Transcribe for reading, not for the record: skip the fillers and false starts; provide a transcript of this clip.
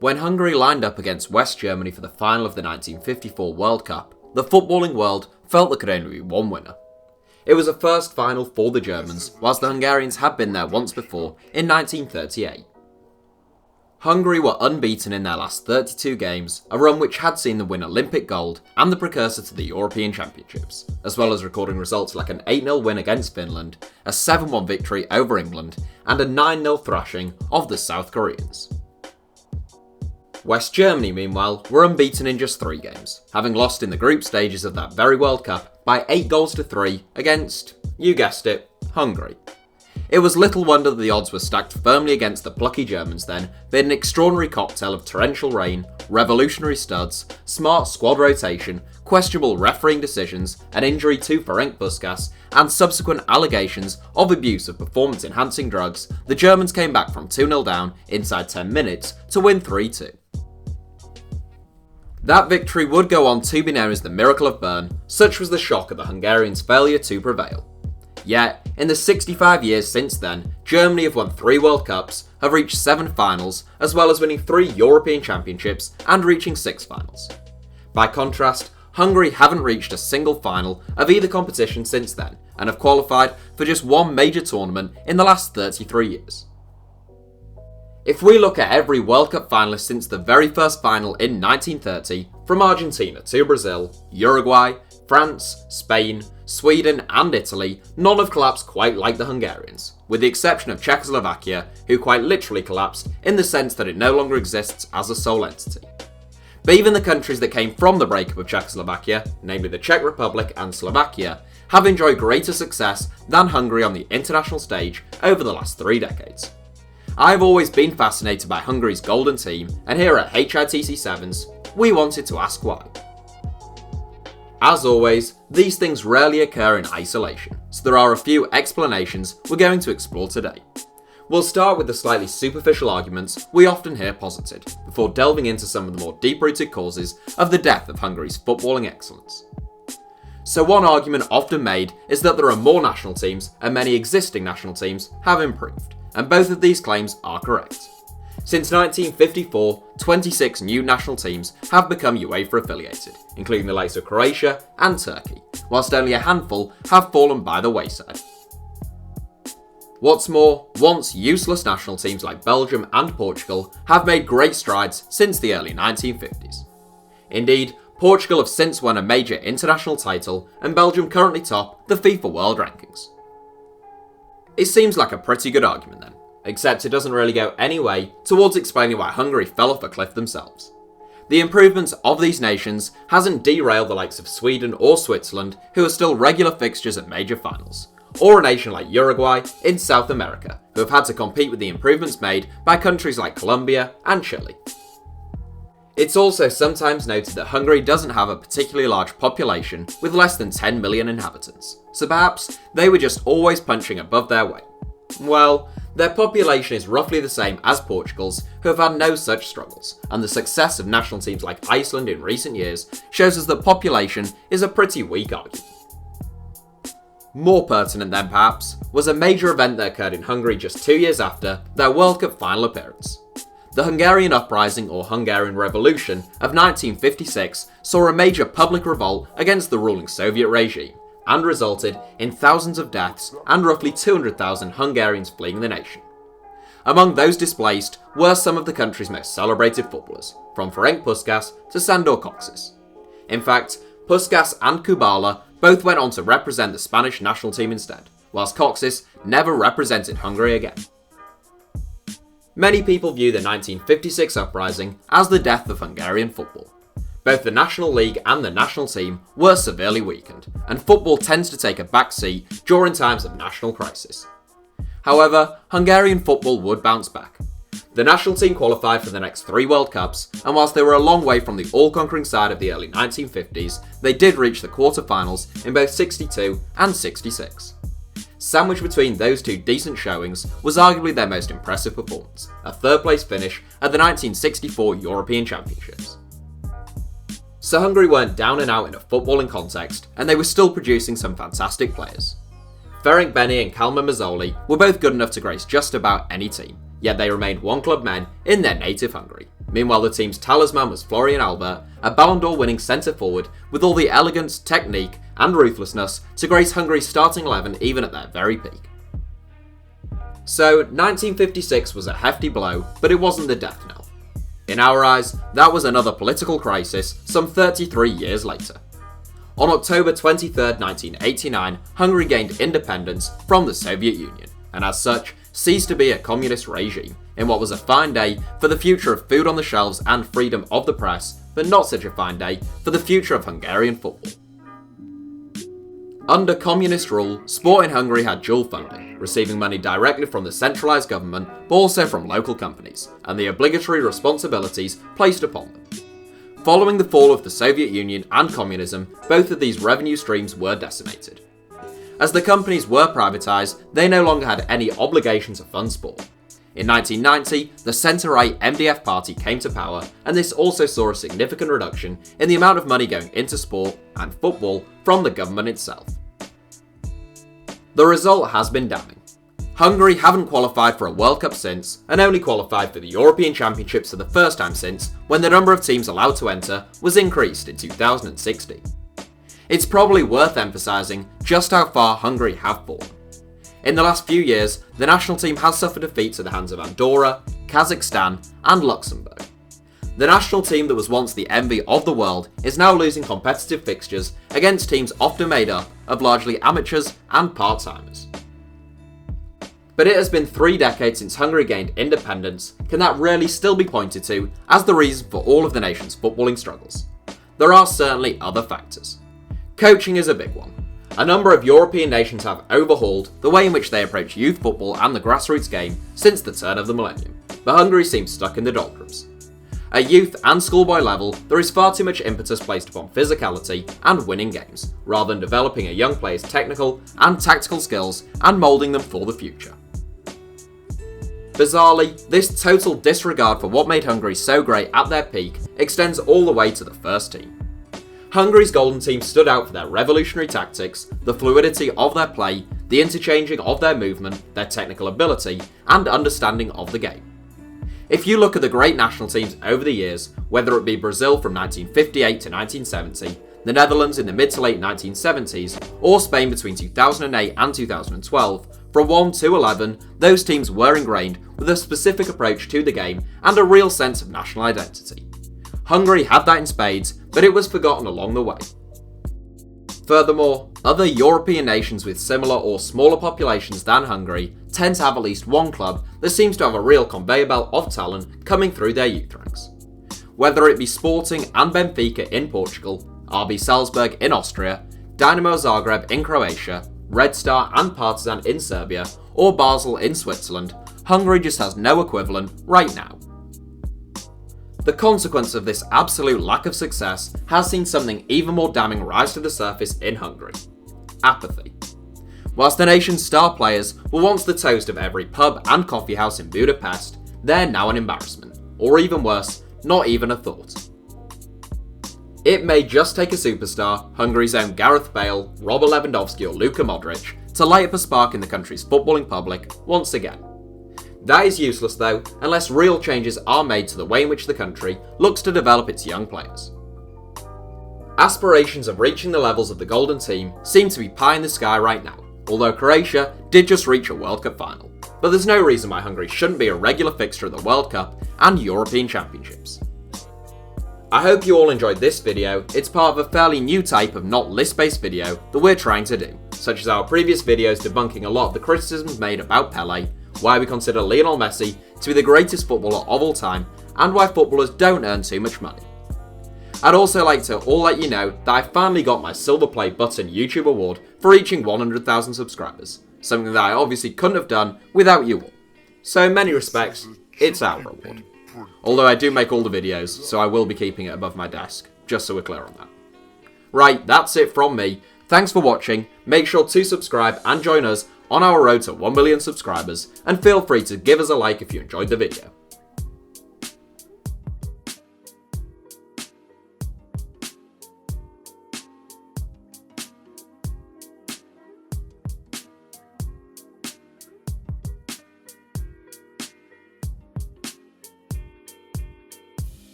When Hungary lined up against West Germany for the final of the 1954 World Cup, the footballing world felt there could only be one winner. It was a first final for the Germans, whilst the Hungarians had been there once before in 1938. Hungary were unbeaten in their last 32 games, a run which had seen them win Olympic gold and the precursor to the European Championships, as well as recording results like an 8-0 win against Finland, a 7-1 victory over England, and a 9-0 thrashing of the South Koreans. West Germany, meanwhile, were unbeaten in just 3 games, having lost in the group stages of that very World Cup by 8-3 against, you guessed it, Hungary. It was little wonder that the odds were stacked firmly against the plucky Germans then, being an extraordinary cocktail of torrential rain, revolutionary studs, smart squad rotation, questionable refereeing decisions, an injury to Ferenc Puskás, and subsequent allegations of abuse of performance-enhancing drugs. The Germans came back from 2-0 down inside 10 minutes to win 3-2. That victory would go on to be known as the Miracle of Bern, such was the shock of the Hungarians' failure to prevail. Yet, in the 65 years since then, Germany have won 3 World Cups, have reached 7 finals, as well as winning 3 European Championships and reaching 6 finals. By contrast, Hungary haven't reached a single final of either competition since then, and have qualified for just one major tournament in the last 33 years. If we look at every World Cup finalist since the very first final in 1930, from Argentina to Brazil, Uruguay, France, Spain, Sweden and Italy, none have collapsed quite like the Hungarians, with the exception of Czechoslovakia, who quite literally collapsed in the sense that it no longer exists as a sole entity. But even the countries that came from the breakup of Czechoslovakia, namely the Czech Republic and Slovakia, have enjoyed greater success than Hungary on the international stage over the last 3 decades. I've always been fascinated by Hungary's golden team, and here at HITC Sevens, we wanted to ask why. As always, these things rarely occur in isolation, so there are a few explanations we're going to explore today. We'll start with the slightly superficial arguments we often hear posited, before delving into some of the more deep-rooted causes of the death of Hungary's footballing excellence. So one argument often made is that there are more national teams and many existing national teams have improved, and both of these claims are correct. Since 1954, 26 new national teams have become UEFA affiliated, including the likes of Croatia and Turkey, whilst only a handful have fallen by the wayside. What's more, once useless national teams like Belgium and Portugal have made great strides since the early 1950s. Indeed, Portugal have since won a major international title, and Belgium currently top the FIFA World Rankings. It seems like a pretty good argument then, except it doesn't really go any way towards explaining why Hungary fell off a cliff themselves. The improvements of these nations hasn't derailed the likes of Sweden or Switzerland, who are still regular fixtures at major finals, or a nation like Uruguay in South America, who have had to compete with the improvements made by countries like Colombia and Chile. It's also sometimes noted that Hungary doesn't have a particularly large population with less than 10 million inhabitants, so perhaps they were just always punching above their weight. Well, their population is roughly the same as Portugal's, who have had no such struggles, and the success of national teams like Iceland in recent years shows us that population is a pretty weak argument. More pertinent then perhaps, was a major event that occurred in Hungary just 2 years after their World Cup final appearance. The Hungarian Uprising or Hungarian Revolution of 1956 saw a major public revolt against the ruling Soviet regime, and resulted in thousands of deaths and roughly 200,000 Hungarians fleeing the nation. Among those displaced were some of the country's most celebrated footballers, from Ferenc Puskás to Sandor Kocsis. In fact, Puskás and Kubala both went on to represent the Spanish national team instead, whilst Kocsis never represented Hungary again. Many people view the 1956 uprising as the death of Hungarian football. Both the National League and the national team were severely weakened, and football tends to take a back seat during times of national crisis. However, Hungarian football would bounce back. The national team qualified for the next 3 World Cups, and whilst they were a long way from the all-conquering side of the early 1950s, they did reach the quarter-finals in both 62 and 66. Sandwiched between those 2 decent showings was arguably their most impressive performance, a 3rd place finish at the 1964 European Championships. So Hungary weren't down and out in a footballing context, and they were still producing some fantastic players. Ferenc Benny and Kalmar Mazzoli were both good enough to grace just about any team, yet they remained one-club men in their native Hungary. Meanwhile, the team's talisman was Florian Albert, a Ballon d'Or winning centre forward with all the elegance, technique and ruthlessness to grace Hungary's starting 11 even at their very peak. So 1956 was a hefty blow, but it wasn't the death knell. In our eyes, that was another political crisis some 33 years later. On October 23, 1989, Hungary gained independence from the Soviet Union, and as such, ceased to be a communist regime, in what was a fine day for the future of food on the shelves and freedom of the press, but not such a fine day for the future of Hungarian football. Under communist rule, sport in Hungary had dual funding, receiving money directly from the centralised government, but also from local companies, and the obligatory responsibilities placed upon them. Following the fall of the Soviet Union and communism, both of these revenue streams were decimated. As the companies were privatised, they no longer had any obligation to fund sport. In 1990, the centre-right MDF party came to power, and this also saw a significant reduction in the amount of money going into sport and football from the government itself. The result has been damning. Hungary haven't qualified for a World Cup since, and only qualified for the European Championships for the first time since, when the number of teams allowed to enter was increased in 2016. It's probably worth emphasising just how far Hungary have fallen. In the last few years, the national team has suffered defeats at the hands of Andorra, Kazakhstan and Luxembourg. The national team that was once the envy of the world is now losing competitive fixtures against teams often made up of largely amateurs and part-timers. But it has been 3 decades since Hungary gained independence. Can that really still be pointed to as the reason for all of the nation's footballing struggles? There are certainly other factors. Coaching is a big one. A number of European nations have overhauled the way in which they approach youth football and the grassroots game since the turn of the millennium, but Hungary seems stuck in the doldrums. At youth and schoolboy level, there is far too much impetus placed upon physicality and winning games, rather than developing a young player's technical and tactical skills and moulding them for the future. Bizarrely, this total disregard for what made Hungary so great at their peak extends all the way to the first team. Hungary's golden team stood out for their revolutionary tactics, the fluidity of their play, the interchanging of their movement, their technical ability, and understanding of the game. If you look at the great national teams over the years, whether it be Brazil from 1958 to 1970, the Netherlands in the mid to late 1970s, or Spain between 2008 and 2012, from 1 to 11, those teams were ingrained with a specific approach to the game and a real sense of national identity. Hungary had that in spades, but it was forgotten along the way. Furthermore, other European nations with similar or smaller populations than Hungary tend to have at least one club that seems to have a real conveyor belt of talent coming through their youth ranks. Whether it be Sporting and Benfica in Portugal, RB Salzburg in Austria, Dynamo Zagreb in Croatia, Red Star and Partizan in Serbia, or Basel in Switzerland, Hungary just has no equivalent right now. The consequence of this absolute lack of success has seen something even more damning rise to the surface in Hungary: apathy. Whilst the nation's star players were once the toast of every pub and coffee house in Budapest, they're now an embarrassment, or even worse, not even a thought. It may just take a superstar, Hungary's own Gareth Bale, Robert Lewandowski or Luka Modric, to light up a spark in the country's footballing public once again. That is useless though, unless real changes are made to the way in which the country looks to develop its young players. Aspirations of reaching the levels of the Golden Team seem to be pie in the sky right now, although Croatia did just reach a World Cup final. But there's no reason why Hungary shouldn't be a regular fixture at the World Cup and European Championships. I hope you all enjoyed this video. It's part of a fairly new type of not list-based video that we're trying to do, such as our previous videos debunking a lot of the criticisms made about Pelé, why we consider Lionel Messi to be the greatest footballer of all time, and why footballers don't earn too much money. I'd also like to let you know that I finally got my Silver Play Button YouTube award for reaching 100,000 subscribers, something that I obviously couldn't have done without you all. So in many respects, it's our reward. Although I do make all the videos, so I will be keeping it above my desk, just so we're clear on that. Right, that's it from me. Thanks for watching, make sure to subscribe and join us on our road to 1 million subscribers, and feel free to give us a like if you enjoyed the video.